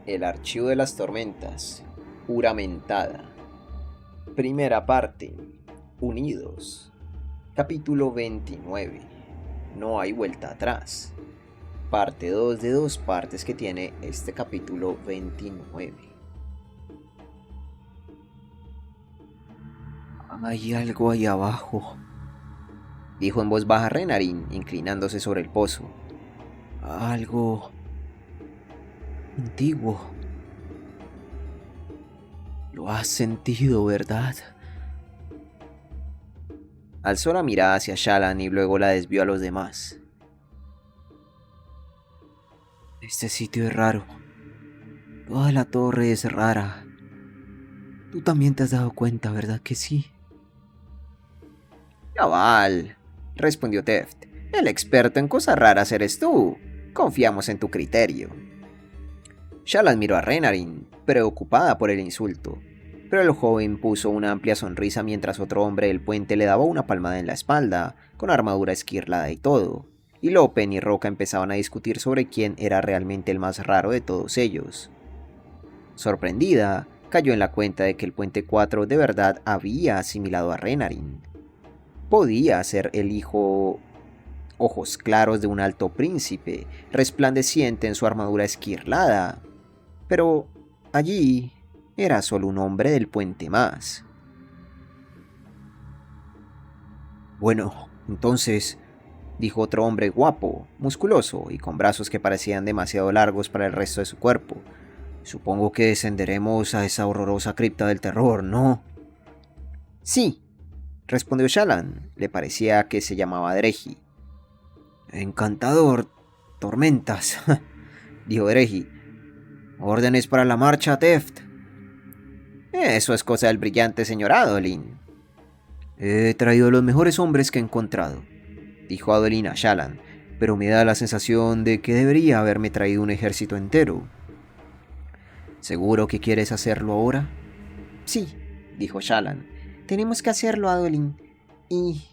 El archivo de las tormentas. Juramentada. Primera parte. Unidos. Capítulo 29. No hay vuelta atrás. Parte 2 de 2 partes que tiene este capítulo 29. Hay algo ahí abajo, Dijo en voz baja Renarin, inclinándose sobre el pozo. algo antiguo. Lo has sentido, ¿verdad? Alzó la mirada hacia Shallan y luego la desvió a los demás. Este sitio es raro. Toda la torre es rara. Tú también te has dado cuenta, ¿verdad que sí? Cabal, respondió Teft. El experto en cosas raras eres tú. Confiamos en tu criterio. Shallan miró a Renarin, preocupada por el insulto, pero el joven puso una amplia sonrisa mientras otro hombre del puente le daba una palmada en la espalda, con armadura esquirlada y todo, y Lopen y Roca empezaban a discutir sobre quién era realmente el más raro de todos ellos. Sorprendida, cayó en la cuenta de que el Puente 4 de verdad había asimilado a Renarin. Podía ser el hijo ojos claros de un alto príncipe, resplandeciente en su armadura esquirlada, pero allí era solo un hombre del puente más. Bueno, entonces, Dijo otro hombre guapo, musculoso y con brazos que parecían demasiado largos para el resto de su cuerpo. supongo que descenderemos a esa horrorosa cripta del terror, ¿no? Sí, respondió Shallan. Le parecía que se llamaba Dreji. Encantador. Tormentas, Dijo Dreji. órdenes para la marcha, Teft. Eso es cosa del brillante señor Adolin, He traído los mejores hombres que he encontrado, dijo Adolin a Shallan. pero me da la sensación de que debería haberme traído un ejército entero. ¿Seguro que quieres hacerlo ahora? Sí, dijo Shallan. Tenemos que hacerlo, Adolin. Y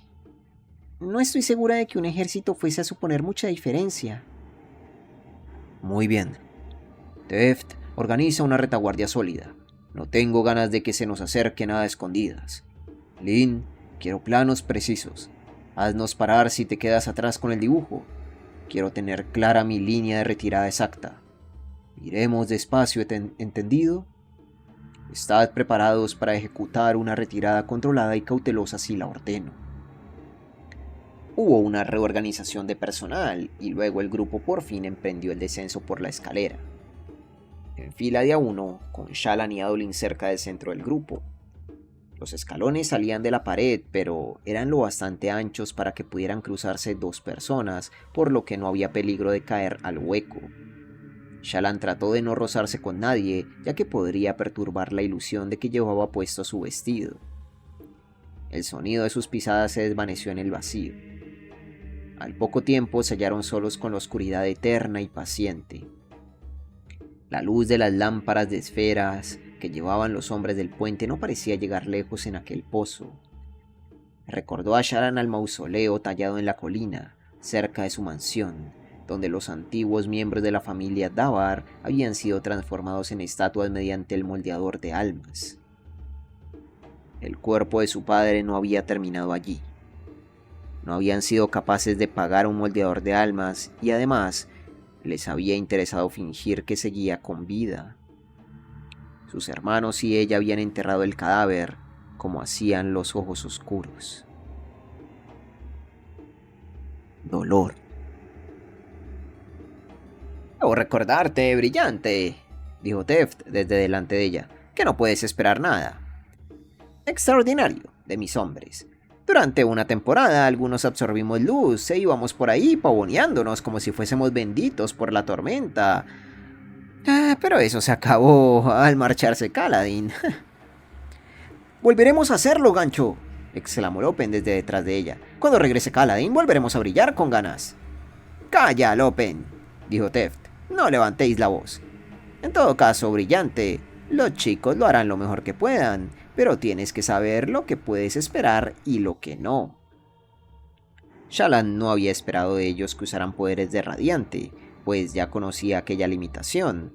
no estoy segura de que un ejército fuese a suponer mucha diferencia. Muy bien. Teft, organiza una retaguardia sólida. No tengo ganas de que se nos acerque nada a escondidas. Lin, quiero planos precisos. Haznos parar si te quedas atrás con el dibujo. Quiero tener clara mi línea de retirada exacta. Iremos despacio, ¿entendido? Estad preparados para ejecutar una retirada controlada y cautelosa si la ordeno. Hubo una reorganización de personal y luego el grupo por fin emprendió el descenso por la escalera. En fila de a uno, con Shallan y Adolin cerca del centro del grupo. Los escalones salían de la pared, pero eran lo bastante anchos para que pudieran cruzarse dos personas, por lo que no había peligro de caer al hueco. Shallan trató de no rozarse con nadie, ya que podría perturbar la ilusión de que llevaba puesto su vestido. El sonido de sus pisadas se desvaneció en el vacío. Al poco tiempo se hallaron solos con la oscuridad eterna y paciente. La luz de las lámparas de esferas que llevaban los hombres del puente no parecía llegar lejos en aquel pozo. Recordó a Shallan al mausoleo tallado en la colina, cerca de su mansión, donde los antiguos miembros de la familia Davar habían sido transformados en estatuas mediante el moldeador de almas. El cuerpo de su padre no había terminado allí. No habían sido capaces de pagar un moldeador de almas y además les había interesado fingir que seguía con vida. Sus hermanos y ella habían enterrado el cadáver como hacían los ojos oscuros. Dolor. Debo recordarte, brillante, dijo Teft desde delante de ella, que no puedes esperar nada. Extraordinario, de mis hombres. Durante una temporada algunos absorbimos luz e íbamos por ahí pavoneándonos como si fuésemos benditos por la tormenta. Pero eso se acabó al marcharse Kaladin. Volveremos a hacerlo, gancho, exclamó Lopen desde detrás de ella. Cuando regrese Kaladin volveremos a brillar con ganas. Calla, Lopen, dijo Teft. No levantéis la voz. En todo caso, brillante, los chicos lo harán lo mejor que puedan, pero tienes que saber lo que puedes esperar y lo que no. Shallan no había esperado de ellos que usaran poderes de radiante, pues ya conocía aquella limitación.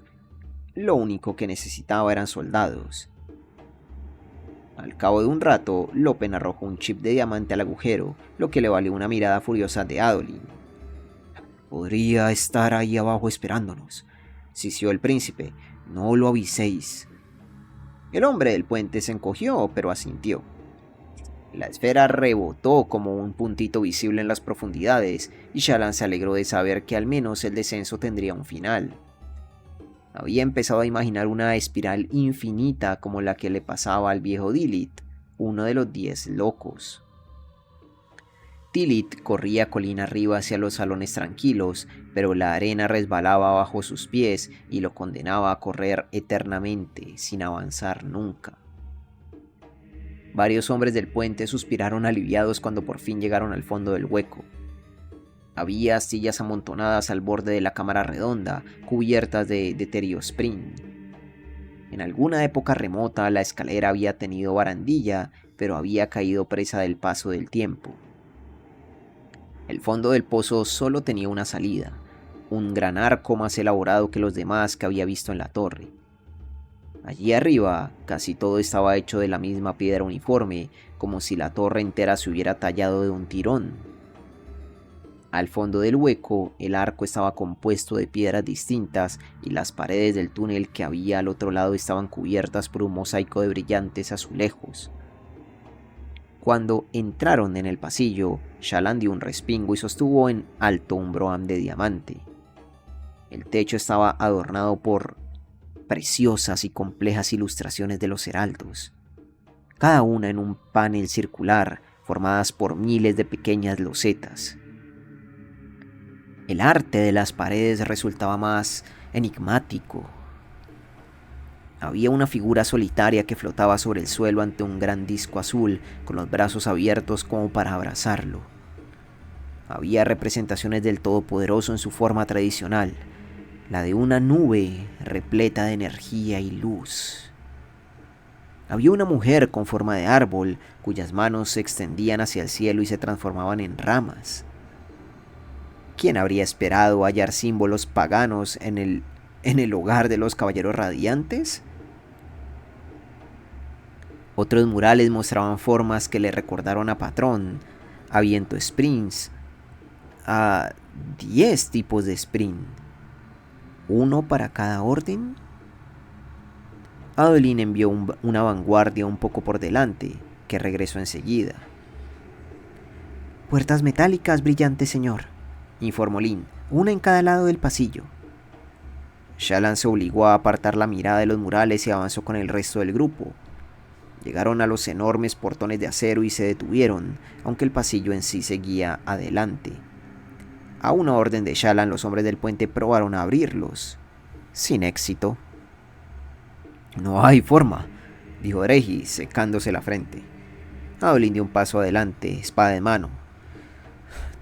Lo único que necesitaba eran soldados. Al cabo de un rato, Lopen arrojó un chip de diamante al agujero, lo que le valió una mirada furiosa de Adolin. «Podría estar ahí abajo esperándonos», sisió el príncipe. «No lo aviséis». El hombre del puente se encogió, pero asintió. La esfera rebotó como un puntito visible en las profundidades, y Shallan se alegró de saber que al menos el descenso tendría un final. Había empezado a imaginar una espiral infinita como la que le pasaba al viejo Dilit, uno de los 10 locos. Dilit corría colina arriba hacia los salones tranquilos, pero la arena resbalaba bajo sus pies y lo condenaba a correr eternamente, sin avanzar nunca. Varios hombres del puente suspiraron aliviados cuando por fin llegaron al fondo del hueco. Había sillas amontonadas al borde de la cámara redonda, cubiertas de deuteriosprin. En alguna época remota la escalera había tenido barandilla, pero había caído presa del paso del tiempo. El fondo del pozo solo tenía una salida, un gran arco más elaborado que los demás que había visto en la torre. Allí arriba, casi todo estaba hecho de la misma piedra uniforme, como si la torre entera se hubiera tallado de un tirón. Al fondo del hueco, el arco estaba compuesto de piedras distintas y las paredes del túnel que había al otro lado estaban cubiertas por un mosaico de brillantes azulejos. Cuando entraron en el pasillo, Shallan dio un respingo y sostuvo en alto un broam de diamante. El techo estaba adornado por preciosas y complejas ilustraciones de los heraldos, cada una en un panel circular formadas por miles de pequeñas losetas. El arte de las paredes resultaba más enigmático. Había una figura solitaria que flotaba sobre el suelo ante un gran disco azul, con los brazos abiertos como para abrazarlo. Había representaciones del Todopoderoso en su forma tradicional, la de una nube repleta de energía y luz. Había una mujer con forma de árbol, cuyas manos se extendían hacia el cielo y se transformaban en ramas. ¿Quién habría esperado hallar símbolos paganos en el hogar de los caballeros radiantes? Otros murales mostraban formas que le recordaron a Patrón, a Viento Springs, a 10 tipos de Spring. ¿Uno para cada orden? Adolin envió una vanguardia un poco por delante, que regresó enseguida. «Puertas metálicas, brillante señor», informó Lin, «una en cada lado del pasillo». Shallan se obligó a apartar la mirada de los murales y avanzó con el resto del grupo. Llegaron a los enormes portones de acero y se detuvieron, aunque el pasillo en sí seguía adelante. A una orden de Shallan, los hombres del puente probaron a abrirlos, sin éxito. «No hay forma», dijo Regis, secándose la frente. Adolin dio un paso adelante, espada en mano.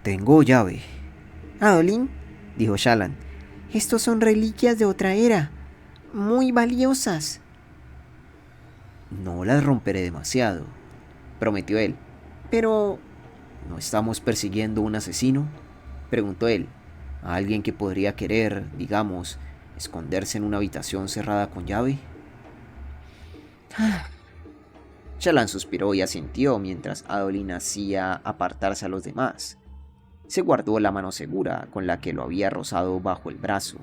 «Tengo llave». «Adolin», dijo Shallan, «estos son reliquias de otra era, muy valiosas». «No las romperé demasiado», prometió él. «Pero... ¿no estamos persiguiendo a un asesino?», preguntó él. «¿A alguien que podría querer, digamos, esconderse en una habitación cerrada con llave?» Shallan suspiró y asintió mientras Adolin hacía apartarse a los demás. Se guardó la mano segura con la que lo había rozado bajo el brazo.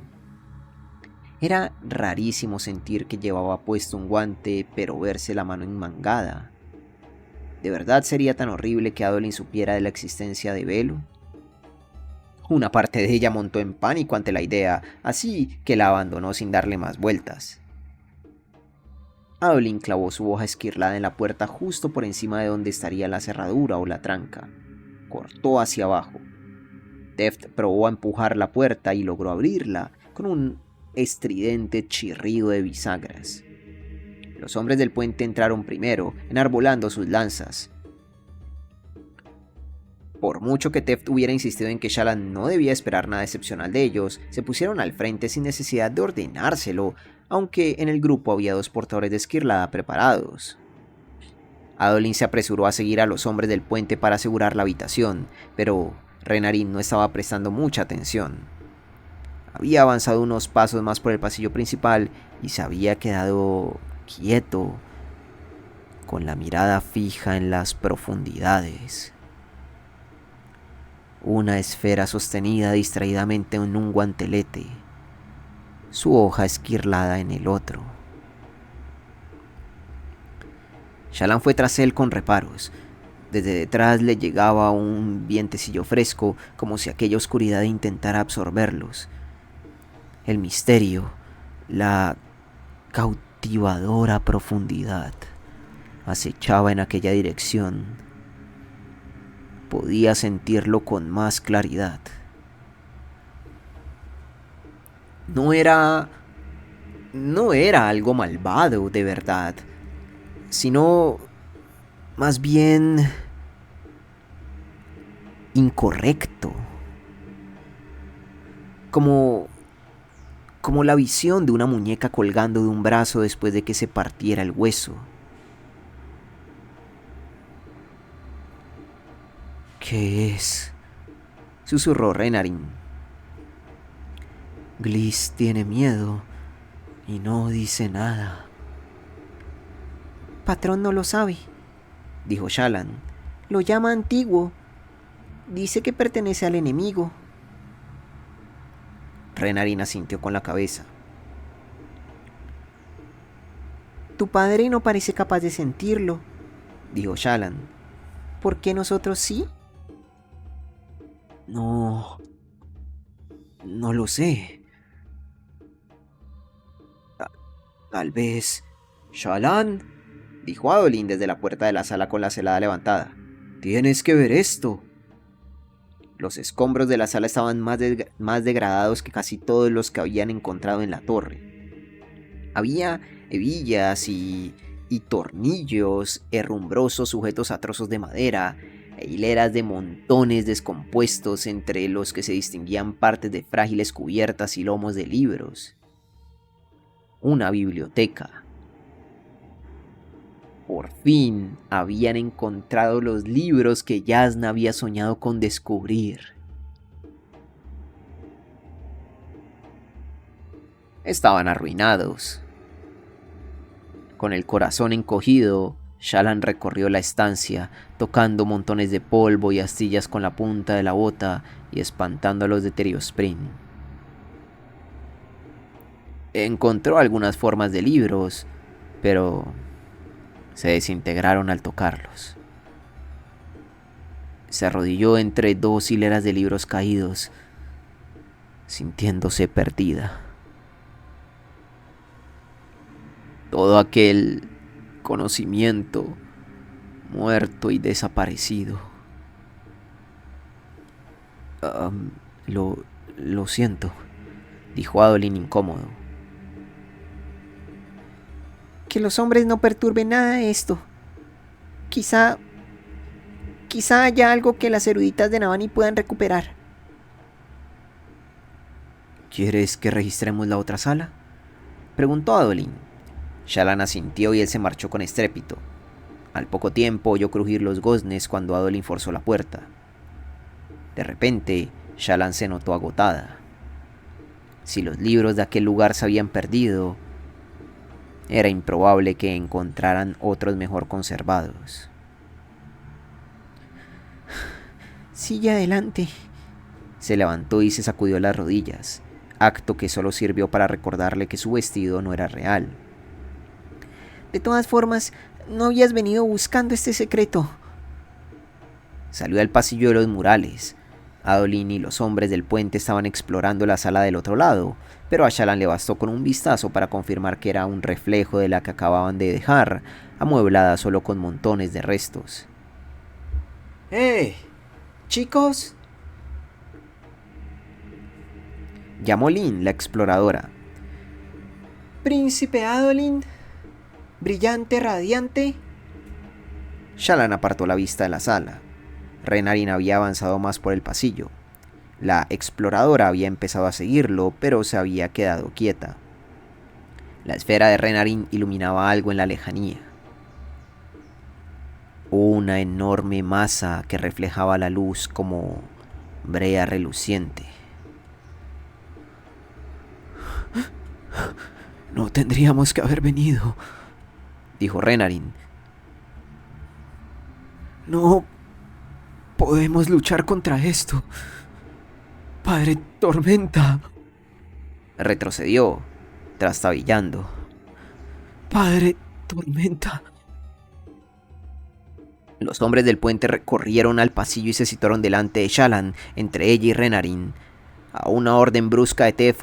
Era rarísimo sentir que llevaba puesto un guante, pero verse la mano enmangada. ¿De verdad sería tan horrible que Adolin supiera de la existencia de Velo? Una parte de ella montó en pánico ante la idea, así que la abandonó sin darle más vueltas. Adolin clavó su hoja esquirlada en la puerta justo por encima de donde estaría la cerradura o la tranca. Cortó hacia abajo. Teft probó a empujar la puerta y logró abrirla con un estridente chirrido de bisagras. Los hombres del puente entraron primero, enarbolando sus lanzas. Por mucho que Teft hubiera insistido en que Shallan no debía esperar nada excepcional de ellos, se pusieron al frente sin necesidad de ordenárselo, aunque en el grupo había 2 portadores de esquirlada preparados. Adolin se apresuró a seguir a los hombres del puente para asegurar la habitación, pero Renarin no estaba prestando mucha atención. Había avanzado unos pasos más por el pasillo principal y se había quedado quieto, con la mirada fija en las profundidades. Una esfera sostenida distraídamente en un guantelete, su hoja esquirlada en el otro. Shallan fue tras él con reparos. Desde detrás le llegaba un vientecillo fresco, como si aquella oscuridad intentara absorberlos. El misterio, la cautivadora profundidad, acechaba en aquella dirección. Podía sentirlo con más claridad. No era algo malvado de verdad, sino más bien incorrecto. Como la visión de una muñeca colgando de un brazo después de que se partiera el hueso. ¿Qué es?, susurró Renarin. Gliss tiene miedo y no dice nada. Patrón no lo sabe, dijo Shallan. Lo llama antiguo. Dice que pertenece al enemigo. Renarin asintió con la cabeza. Tu padre no parece capaz de sentirlo, dijo Shallan. ¿Por qué nosotros sí? No lo sé. Tal vez... Shallan, dijo Adolin desde la puerta de la sala con la celada levantada. Tienes que ver esto. Los escombros de la sala estaban más degradados que casi todos los que habían encontrado en la torre. Había hebillas y tornillos herrumbrosos sujetos a trozos de madera, e hileras de montones descompuestos entre los que se distinguían partes de frágiles cubiertas y lomos de libros. Una biblioteca. Por fin habían encontrado los libros que Jasnah había soñado con descubrir. Estaban arruinados. Con el corazón encogido, Shallan recorrió la estancia, tocando montones de polvo y astillas con la punta de la bota y espantando a los de Teriospryn. Encontró algunas formas de libros, pero se desintegraron al tocarlos. Se arrodilló entre dos hileras de libros caídos, sintiéndose perdida. Todo aquel conocimiento muerto y desaparecido. Lo siento, dijo Adolin incómodo. Que los hombres no perturben nada de esto. Quizá haya algo que las eruditas de Navani puedan recuperar. ¿Quieres que registremos la otra sala?, preguntó Adolin. Shallan asintió y él se marchó con estrépito. Al poco tiempo oyó crujir los goznes cuando Adolin forzó la puerta. De repente, Shallan se notó agotada. Si los libros de aquel lugar se habían perdido, era improbable que encontraran otros mejor conservados. Sigue adelante. Se levantó y se sacudió las rodillas, acto que solo sirvió para recordarle que su vestido no era real. De todas formas, no habías venido buscando este secreto. Salió al pasillo de los murales. Adolin y los hombres del puente estaban explorando la sala del otro lado, pero a Shallan le bastó con un vistazo para confirmar que era un reflejo de la que acababan de dejar, amueblada solo con montones de restos. Chicos, llamó Lin, la exploradora. Príncipe Adolin, brillante, radiante. Shallan apartó la vista de la sala. Renarin había avanzado más por el pasillo. La exploradora había empezado a seguirlo, pero se había quedado quieta. La esfera de Renarin iluminaba algo en la lejanía. Una enorme masa que reflejaba la luz como brea reluciente. No tendríamos que haber venido, dijo Renarin. No podemos luchar contra esto. Padre Tormenta. Retrocedió, trastabillando. Padre Tormenta. Los hombres del puente corrieron al pasillo y se situaron delante de Shallan, entre ella y Renarin. A una orden brusca de Teft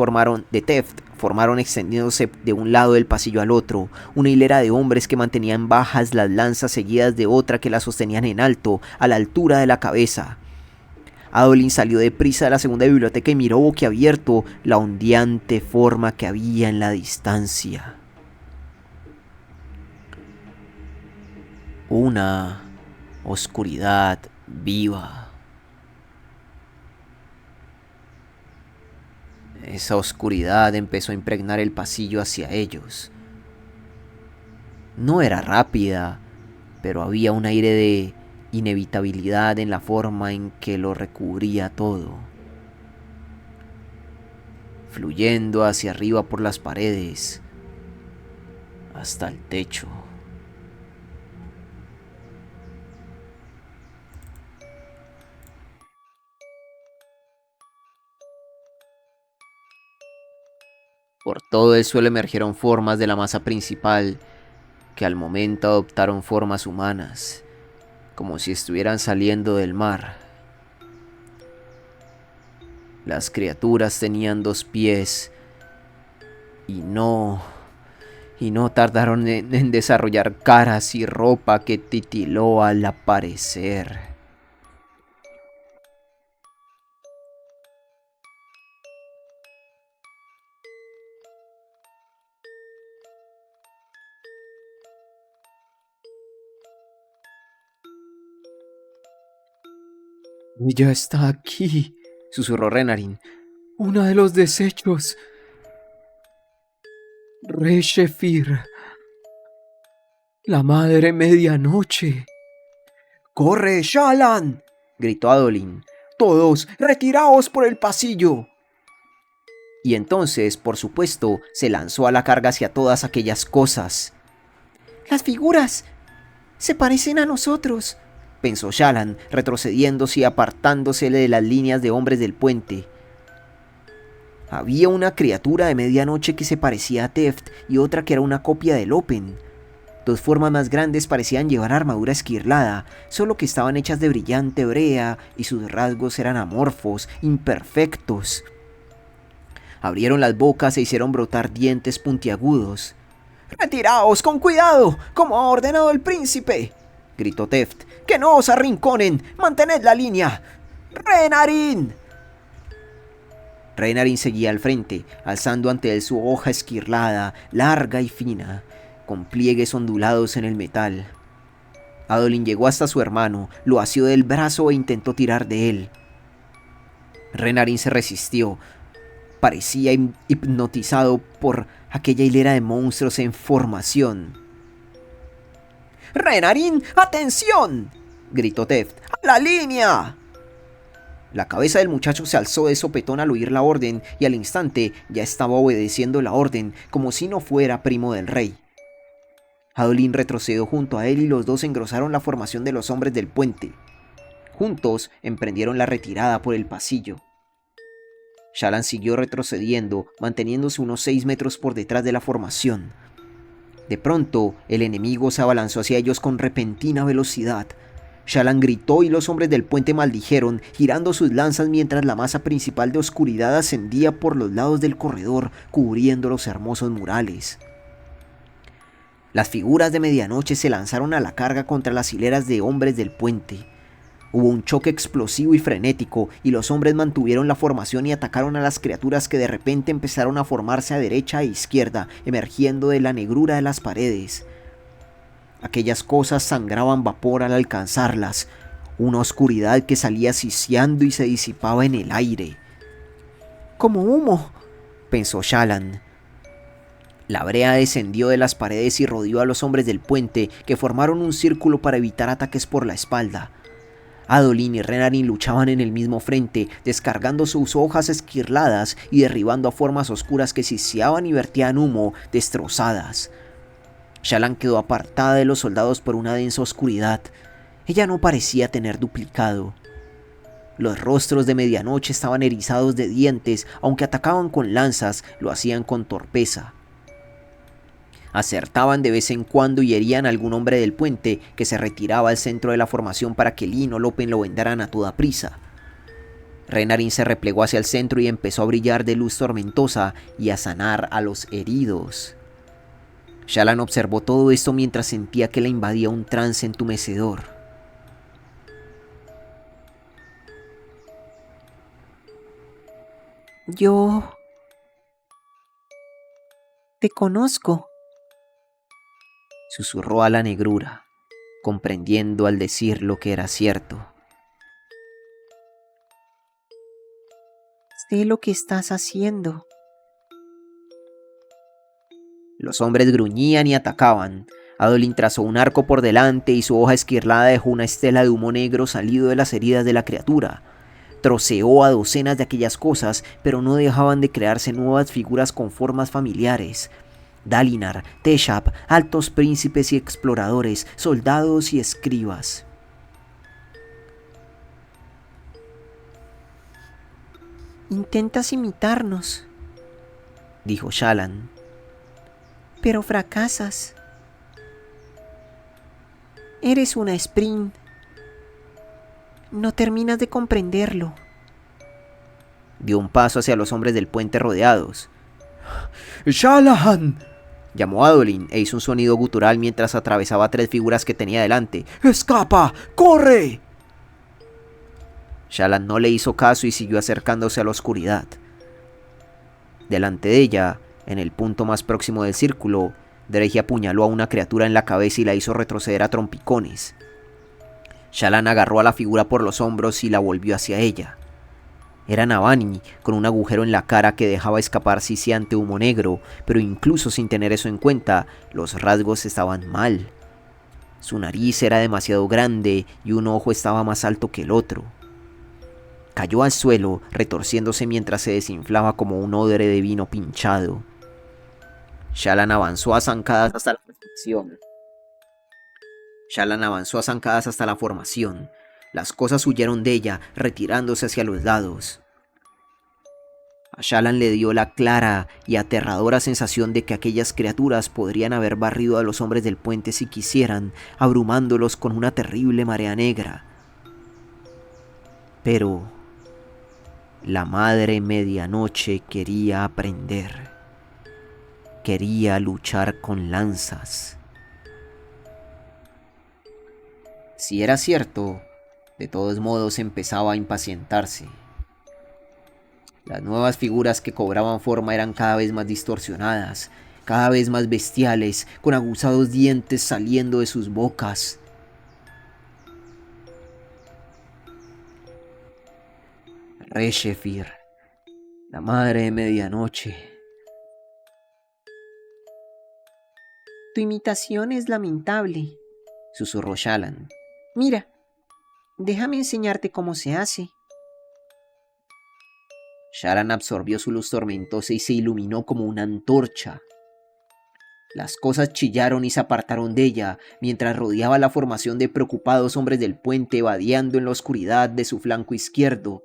formaron extendiéndose de un lado del pasillo al otro, una hilera de hombres que mantenían bajas las lanzas seguidas de otra que las sostenían en alto, a la altura de la cabeza. Adolin salió deprisa de la segunda biblioteca y miró boquiabierto la ondeante forma que había en la distancia. Una oscuridad viva. Esa oscuridad empezó a impregnar el pasillo hacia ellos. No era rápida, pero había un aire de inevitabilidad en la forma en que lo recubría todo, fluyendo hacia arriba por las paredes, hasta el techo. Por todo el suelo emergieron formas de la masa principal, que al momento adoptaron formas humanas, como si estuvieran saliendo del mar. Las criaturas tenían 2 pies y no tardaron en desarrollar caras y ropa que titiló al aparecer. Ella está aquí, Susurró Renarin. uno de los desechos. Reshefir, la madre medianoche. ¡Corre, Shallan!, gritó Adolin. ¡Todos, retiraos por el pasillo! Y entonces, por supuesto, se lanzó a la carga hacia todas aquellas cosas. Las figuras se parecen a nosotros, pensó Shallan, retrocediéndose y apartándose de las líneas de hombres del puente. Había una criatura de medianoche que se parecía a Teft y otra que era una copia de Lopen. 2 formas más grandes parecían llevar armadura esquirlada, solo que estaban hechas de brillante brea y sus rasgos eran amorfos, imperfectos. Abrieron las bocas e hicieron brotar dientes puntiagudos. ¡Retiraos con cuidado, como ha ordenado el príncipe!, gritó Teft. ¡Que no os arrinconen! ¡Mantened la línea! ¡Renarin! Renarin seguía al frente, alzando ante él su hoja esquirlada, larga y fina, con pliegues ondulados en el metal. Adolin llegó hasta su hermano, lo asió del brazo e intentó tirar de él. Renarin se resistió. Parecía hipnotizado por aquella hilera de monstruos en formación. ¡Renarin, atención!, gritó Teft. ¡A la línea! La cabeza del muchacho se alzó de sopetón al oír la orden y al instante ya estaba obedeciendo la orden como si no fuera primo del rey. Adolin retrocedió junto a él y los dos engrosaron la formación de los hombres del puente. Juntos emprendieron la retirada por el pasillo. Shallan siguió retrocediendo, manteniéndose unos 6 metros por detrás de la formación. De pronto, el enemigo se abalanzó hacia ellos con repentina velocidad. Shallan gritó y los hombres del puente maldijeron, girando sus lanzas mientras la masa principal de oscuridad ascendía por los lados del corredor, cubriendo los hermosos murales. Las figuras de medianoche se lanzaron a la carga contra las hileras de hombres del puente. Hubo un choque explosivo y frenético, y los hombres mantuvieron la formación y atacaron a las criaturas que de repente empezaron a formarse a derecha e izquierda, emergiendo de la negrura de las paredes. Aquellas cosas sangraban vapor al alcanzarlas, una oscuridad que salía siseando y se disipaba en el aire. como humo, Pensó Shallan. La brea descendió de las paredes y rodeó a los hombres del puente, que formaron un círculo para evitar ataques por la espalda. Adolin y Renarin luchaban en el mismo frente, descargando sus hojas esquirladas y derribando a formas oscuras que siseaban y vertían humo, destrozadas. Shallan quedó apartada de los soldados por una densa oscuridad. Ella no parecía tener duplicado. Los rostros de Medianoche estaban erizados de dientes, aunque atacaban con lanzas, lo hacían con torpeza. Acertaban de vez en cuando y herían a algún hombre del puente que se retiraba al centro de la formación para que Lin o Lopen lo vendaran a toda prisa. Renarin se replegó hacia el centro y empezó a brillar de luz tormentosa y a sanar a los heridos. Shallan observó todo esto mientras sentía que la invadía un trance entumecedor. Yo... te conozco. Susurró a la negrura, comprendiendo al decir lo que era cierto. Sé lo que estás haciendo. Los hombres gruñían y atacaban. Adolin trazó un arco por delante y su hoja esquirlada dejó una estela de humo negro salido de las heridas de la criatura. Troceó a docenas de aquellas cosas, pero no dejaban de crearse nuevas figuras con formas familiares. Dalinar, Teshap, altos príncipes y exploradores, soldados y escribas. Intentas imitarnos, dijo Shallan. pero fracasas. Eres una Sprint. No terminas de comprenderlo. Dio un paso hacia los hombres del puente rodeados. ¡Shallan! Llamó a Adolin e hizo un sonido gutural mientras atravesaba 3 figuras que tenía delante. ¡Escapa! ¡Corre! Shallan no le hizo caso y siguió acercándose a la oscuridad. Delante de ella, en el punto más próximo del círculo, Dregi apuñaló a una criatura en la cabeza y la hizo retroceder a trompicones. Shallan agarró a la figura por los hombros y la volvió hacia ella. Era Navani, con un agujero en la cara que dejaba escapar siseante humo negro, pero incluso sin tener eso en cuenta, los rasgos estaban mal. Su nariz era demasiado grande y un ojo estaba más alto que el otro. Cayó al suelo, retorciéndose mientras se desinflaba como un odre de vino pinchado. Shallan avanzó a zancadas hasta la formación. Las cosas huyeron de ella, retirándose hacia los lados. A Shallan le dio la clara y aterradora sensación de que aquellas criaturas podrían haber barrido a los hombres del puente si quisieran, abrumándolos con una terrible marea negra. Pero la Madre Medianoche quería aprender. Quería luchar con lanzas. Si era cierto, de todos modos empezaba a impacientarse. Las nuevas figuras que cobraban forma eran cada vez más distorsionadas, cada vez más bestiales, con aguzados dientes saliendo de sus bocas. Re-Shephir, la Madre de Medianoche. Tu imitación es lamentable, Susurró Shallan. Mira, déjame enseñarte cómo se hace. Shallan absorbió su luz tormentosa y se iluminó como una antorcha. Las cosas chillaron y se apartaron de ella, mientras rodeaba la formación de preocupados hombres del puente vadeando en la oscuridad de su flanco izquierdo.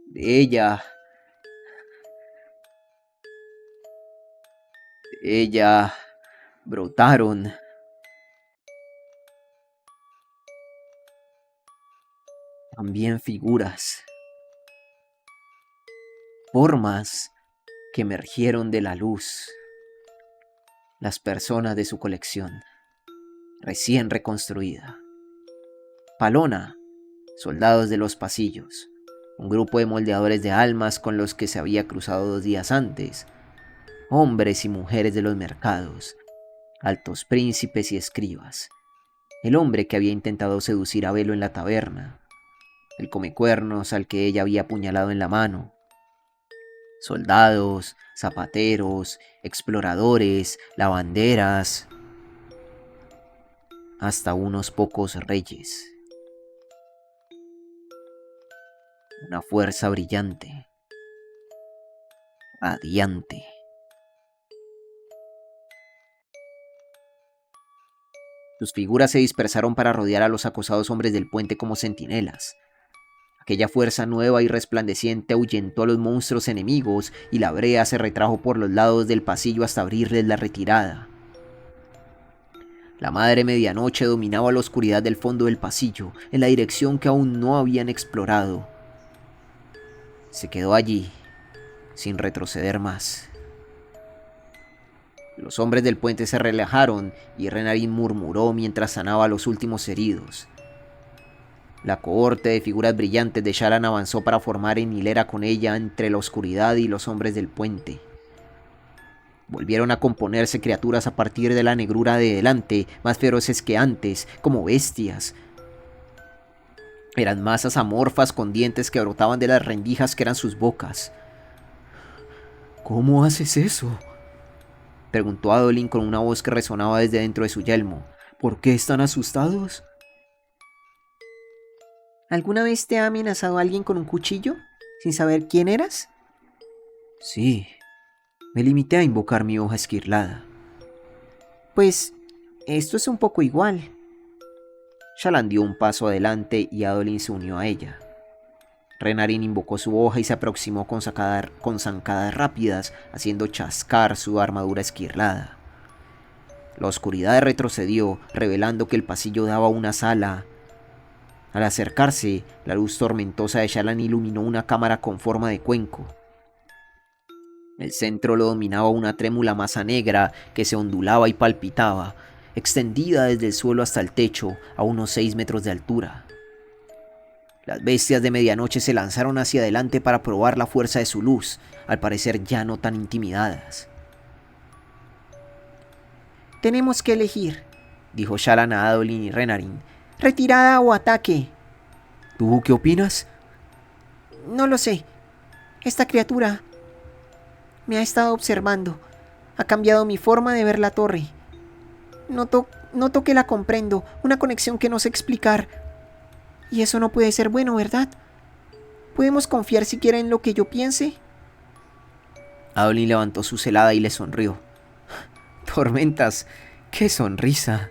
De ella brotaron también figuras, formas que emergieron de la luz, las personas de su colección, recién reconstruida. Palona, soldados de los pasillos, un grupo de moldeadores de almas con los que se había cruzado 2 días antes, hombres y mujeres de los mercados, altos príncipes y escribas, el hombre que había intentado seducir a Velo en la taberna, el comecuernos al que ella había apuñalado en la mano, soldados, zapateros, exploradores, lavanderas, hasta unos pocos reyes. Una fuerza brillante, radiante. Sus figuras se dispersaron para rodear a los acosados hombres del puente como centinelas. Aquella fuerza nueva y resplandeciente ahuyentó a los monstruos enemigos y la brea se retrajo por los lados del pasillo hasta abrirles la retirada. La Madre Medianoche dominaba la oscuridad del fondo del pasillo, en la dirección que aún no habían explorado. Se quedó allí, sin retroceder más. Los hombres del puente se relajaron y Renarin murmuró mientras sanaba a los últimos heridos. La cohorte de figuras brillantes de Shallan avanzó para formar en hilera con ella entre la oscuridad y los hombres del puente. Volvieron a componerse criaturas a partir de la negrura de delante, más feroces que antes, como bestias. Eran masas amorfas con dientes que brotaban de las rendijas que eran sus bocas. ¿Cómo haces eso? Preguntó Adolin con una voz que resonaba desde dentro de su yelmo. ¿Por qué están asustados? ¿Alguna vez te ha amenazado alguien con un cuchillo, sin saber quién eras? Sí, me limité a invocar mi hoja esquirlada. Pues, esto es un poco igual. Shallan dio un paso adelante y Adolin se unió a ella. Renarin invocó su hoja y se aproximó con zancadas rápidas, haciendo chascar su armadura esquirlada. La oscuridad retrocedió, revelando que el pasillo daba a una sala. Al acercarse, la luz tormentosa de Shallan iluminó una cámara con forma de cuenco. El centro lo dominaba una trémula masa negra que se ondulaba y palpitaba, extendida desde el suelo hasta el techo, a unos 6 metros de altura. Las bestias de medianoche se lanzaron hacia adelante para probar la fuerza de su luz, al parecer ya no tan intimidadas. Tenemos que elegir, dijo Shallan a Adolin y Renarin. ¿Retirada o ataque? ¿Tú qué opinas? No lo sé. Esta criatura me ha estado observando. Ha cambiado mi forma de ver la torre. Noto que la comprendo, una conexión que no sé explicar. Y eso no puede ser bueno, ¿verdad? ¿Podemos confiar siquiera en lo que yo piense? Adolin levantó su celada y le sonrió. Tormentas, qué sonrisa.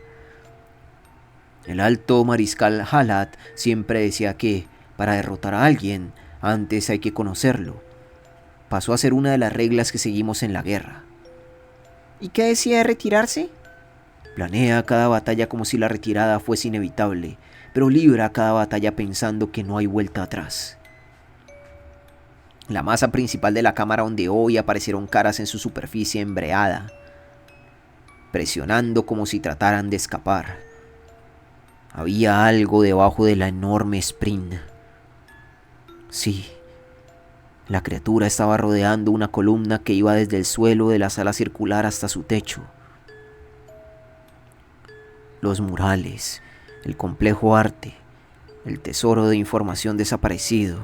El alto mariscal Halad siempre decía que, para derrotar a alguien, antes hay que conocerlo. Pasó a ser una de las reglas que seguimos en la guerra. ¿Y qué decía de retirarse? Planea cada batalla como si la retirada fuese inevitable, pero libra cada batalla pensando que no hay vuelta atrás. La masa principal de la cámara ondeó y aparecieron caras en su superficie embreada, presionando como si trataran de escapar. Había algo debajo de la enorme Sprint. Sí, la criatura estaba rodeando una columna que iba desde el suelo de la sala circular hasta su techo. Los murales, el complejo arte, el tesoro de información desaparecido.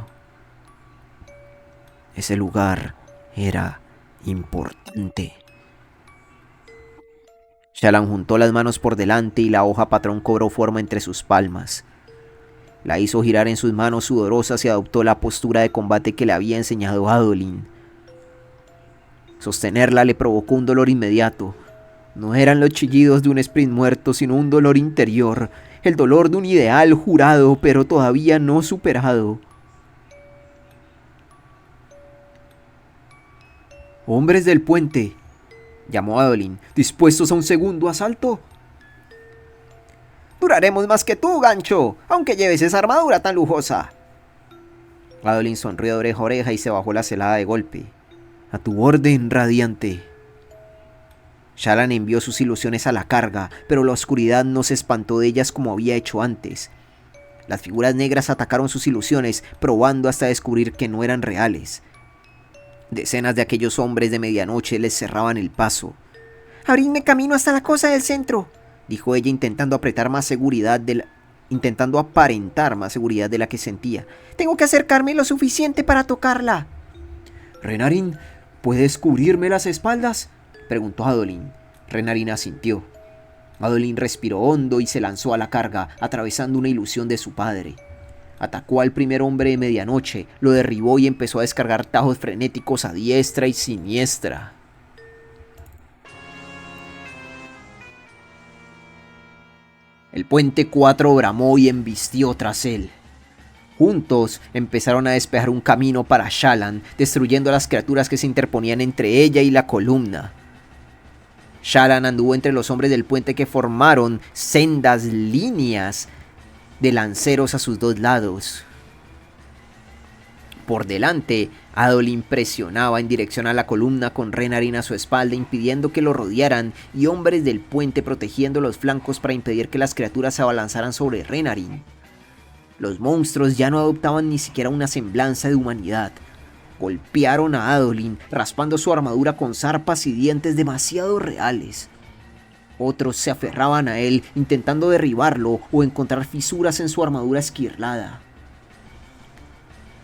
Ese lugar era importante. Shallan juntó las manos por delante y la hoja patrón cobró forma entre sus palmas. La hizo girar en sus manos sudorosas y adoptó la postura de combate que le había enseñado Adolin. Sostenerla le provocó un dolor inmediato. No eran los chillidos de un Sprint muerto, sino un dolor interior, el dolor de un ideal jurado, pero todavía no superado. Hombres del puente, llamó Adolin. ¿dispuestos a un segundo asalto? Duraremos más que tú, gancho, aunque lleves esa armadura tan lujosa. Adolin sonrió de oreja a oreja y se bajó la celada de golpe. A tu orden, radiante. Shallan envió sus ilusiones a la carga, pero la oscuridad no se espantó de ellas como había hecho antes. Las figuras negras atacaron sus ilusiones, probando hasta descubrir que no eran reales. Decenas de aquellos hombres de medianoche les cerraban el paso. Abridme camino hasta la cosa del centro, dijo ella intentando aparentar más seguridad de la que sentía. Tengo que acercarme lo suficiente para tocarla. Renarin, ¿puedes cubrirme las espaldas? Preguntó Adolin. Renarin asintió. Adolin respiró hondo y se lanzó a la carga, atravesando una ilusión de su padre. Atacó al primer hombre de medianoche, lo derribó y empezó a descargar tajos frenéticos a diestra y siniestra. El puente 4 bramó y embistió tras él. Juntos empezaron a despejar un camino para Shallan, destruyendo a las criaturas que se interponían entre ella y la columna. Shallan anduvo entre los hombres del puente que formaron sendas líneas de lanceros a sus dos lados. Por delante, Adolin presionaba en dirección a la columna con Renarin a su espalda, impidiendo que lo rodearan, y hombres del puente protegiendo los flancos para impedir que las criaturas se abalanzaran sobre Renarin. Los monstruos ya no adoptaban ni siquiera una semblanza de humanidad. Golpearon a Adolin, raspando su armadura con zarpas y dientes demasiado reales. Otros se aferraban a él, intentando derribarlo o encontrar fisuras en su armadura esquirlada.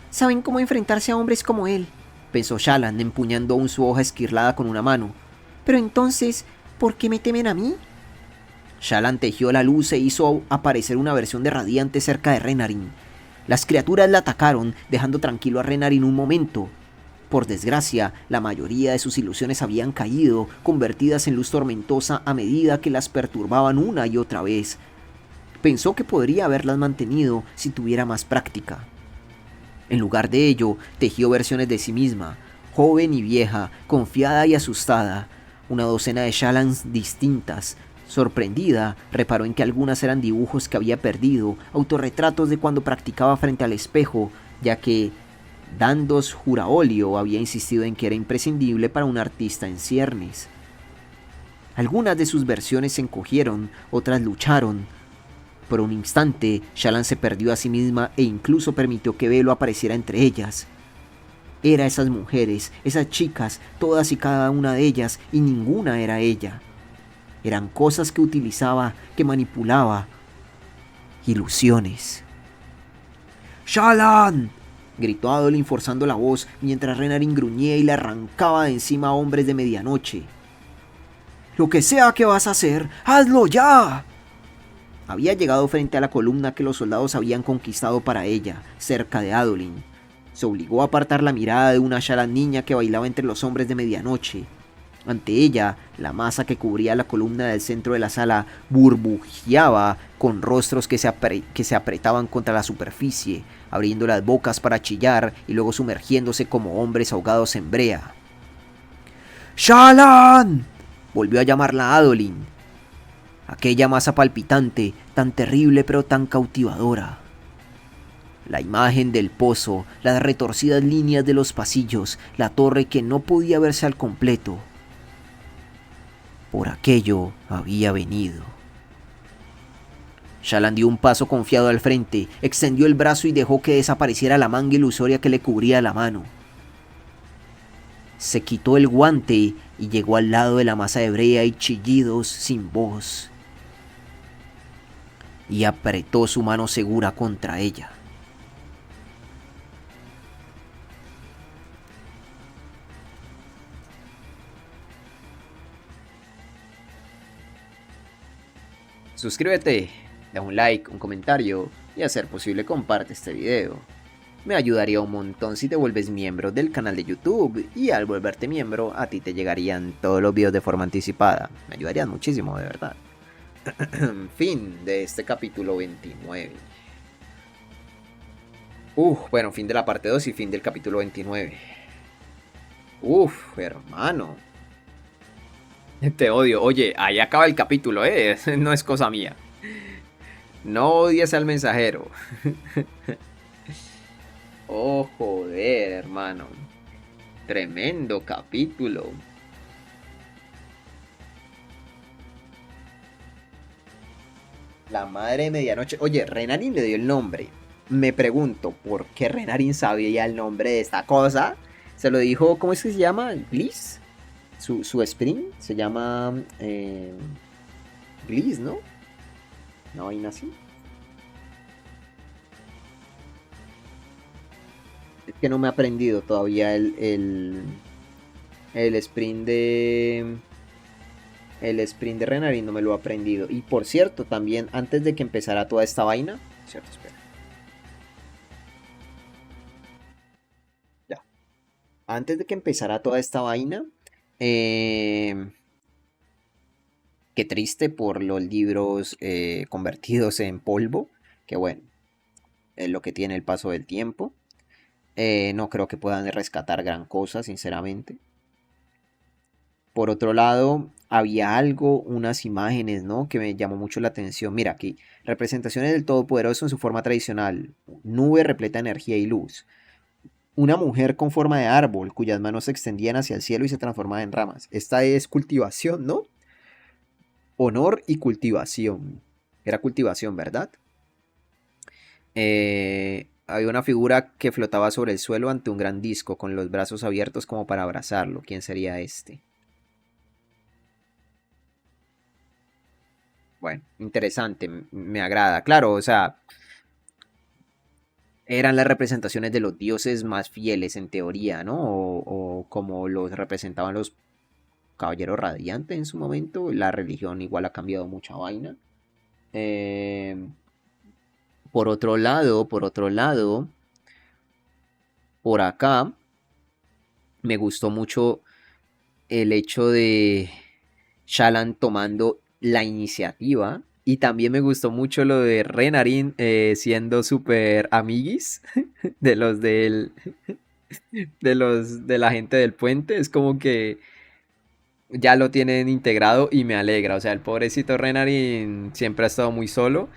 Saben cómo enfrentarse a hombres como él, pensó Shallan, empuñando aún su hoja esquirlada con una mano. pero entonces, ¿por qué me temen a mí? Shallan tejió la luz e hizo aparecer una versión de Radiante cerca de Renarin. Las criaturas la atacaron, dejando tranquilo a Renarin un momento. Por desgracia, la mayoría de sus ilusiones habían caído, convertidas en luz tormentosa a medida que las perturbaban una y otra vez. Pensó que podría haberlas mantenido si tuviera más práctica. En lugar de ello, tejió versiones de sí misma, joven y vieja, confiada y asustada, una docena de Shallans distintas. Sorprendida, reparó en que algunas eran dibujos que había perdido, autorretratos de cuando practicaba frente al espejo, ya que Dandos Juraolio había insistido en que era imprescindible para un artista en ciernes. Algunas de sus versiones se encogieron, otras lucharon. Por un instante, Shallan se perdió a sí misma e incluso permitió que Velo apareciera entre ellas. Era esas mujeres, esas chicas, todas y cada una de ellas, y ninguna era ella. Eran cosas que utilizaba, que manipulaba. Ilusiones. ¡Shallan!, gritó Adolin forzando la voz mientras Renarin gruñía y le arrancaba de encima a hombres de medianoche. ¡Lo que sea que vas a hacer, hazlo ya! Había llegado frente a la columna que los soldados habían conquistado para ella, cerca de Adolin. Se obligó a apartar la mirada de una Shallan niña que bailaba entre los hombres de medianoche. Ante ella, la masa que cubría la columna del centro de la sala burbujeaba con rostros que se apretaban contra la superficie, abriendo las bocas para chillar y luego sumergiéndose como hombres ahogados en brea. ¡Shallan!, volvió a llamarla Adolin. Aquella masa palpitante, tan terrible pero tan cautivadora. La imagen del pozo, las retorcidas líneas de los pasillos, la torre que no podía verse al completo. Por aquello había venido. Shallan dio un paso confiado al frente, extendió el brazo y dejó que desapareciera la manga ilusoria que le cubría la mano. Se quitó el guante y llegó al lado de la masa de brea y chillidos sin voz. Y apretó su mano segura contra ella. Suscríbete, da un like, un comentario y a ser posible comparte este video. Me ayudaría un montón si te vuelves miembro del canal de YouTube y al volverte miembro a ti te llegarían todos los videos de forma anticipada. Me ayudarían muchísimo, de verdad. Fin de este capítulo 29. Bueno, fin de la parte 2 y fin del capítulo 29. Hermano. Te odio. Oye, ahí acaba el capítulo, no es cosa mía. No odies al mensajero. Oh, joder, hermano. Tremendo capítulo. La madre de medianoche. Oye, Renarin le dio el nombre. Me pregunto, ¿por qué Renarin sabía el nombre de esta cosa? Se lo dijo, ¿cómo es que se llama? ¿Gliss? Su sprint se llama Gliss, ¿no? Una vaina así. Es que no me he aprendido todavía el sprint de... El sprint de Renarin no me lo he aprendido. Y por cierto, también antes de que empezara toda esta vaina... Cierto, espera. antes de que empezara toda esta vaina, eh, qué triste por los libros convertidos en polvo, que bueno, es lo que tiene el paso del tiempo. No creo que puedan rescatar gran cosa, sinceramente. Por otro lado, había algo, unas imágenes, ¿no? Que me llamó mucho la atención. Mira aquí, representaciones del Todopoderoso en su forma tradicional. Nube repleta de energía y luz. Una mujer con forma de árbol, cuyas manos se extendían hacia el cielo y se transformaban en ramas. Esta es cultivación, ¿no? Honor y cultivación. Era cultivación, ¿verdad? Había una figura que flotaba sobre el suelo ante un gran disco, con los brazos abiertos como para abrazarlo. ¿Quién sería este? Bueno, interesante, me agrada. Claro, o sea, eran las representaciones de los dioses más fieles en teoría, ¿no? O como los representaban los caballeros radiantes en su momento. La religión igual ha cambiado mucha vaina. Eh, por otro lado, por acá me gustó mucho el hecho de Shallan tomando la iniciativa. Y también me gustó mucho lo de Renarin siendo súper amiguis de los de la gente del puente. Es como que ya lo tienen integrado y me alegra. O sea, el pobrecito Renarin siempre ha estado muy solo.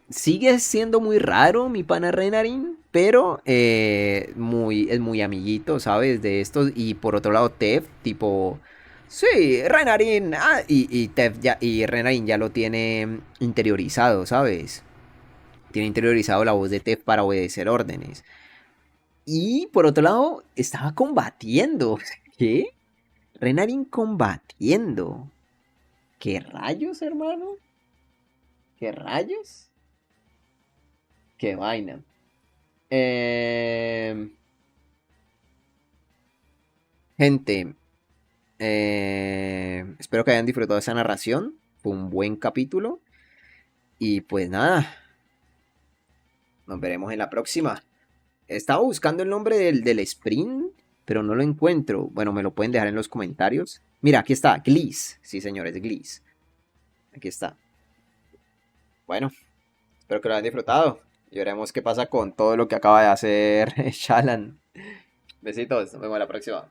Sigue siendo muy raro mi pana Renarin, pero es muy amiguito, ¿sabes? De estos. Y por otro lado, Tef, tipo, sí, Renarin. Y Tef ya, y Renarin ya lo tiene interiorizado, ¿sabes? Tiene interiorizado la voz de Tef para obedecer órdenes. Y por otro lado, estaba combatiendo. ¿Qué? Renarin combatiendo. ¿Qué rayos, hermano? ¿Qué rayos? ¿Qué vaina? Eh, Gente, espero que hayan disfrutado de esa narración. Fue un buen capítulo. Y pues nada, nos veremos en la próxima. Estaba buscando el nombre del sprint, pero no lo encuentro. Bueno, me lo pueden dejar en los comentarios. Mira, aquí está, Gliss. Sí, señores, Gliss. Aquí está. Bueno, espero que lo hayan disfrutado. Y veremos qué pasa con todo lo que acaba de hacer Shallan. Besitos, nos vemos en la próxima.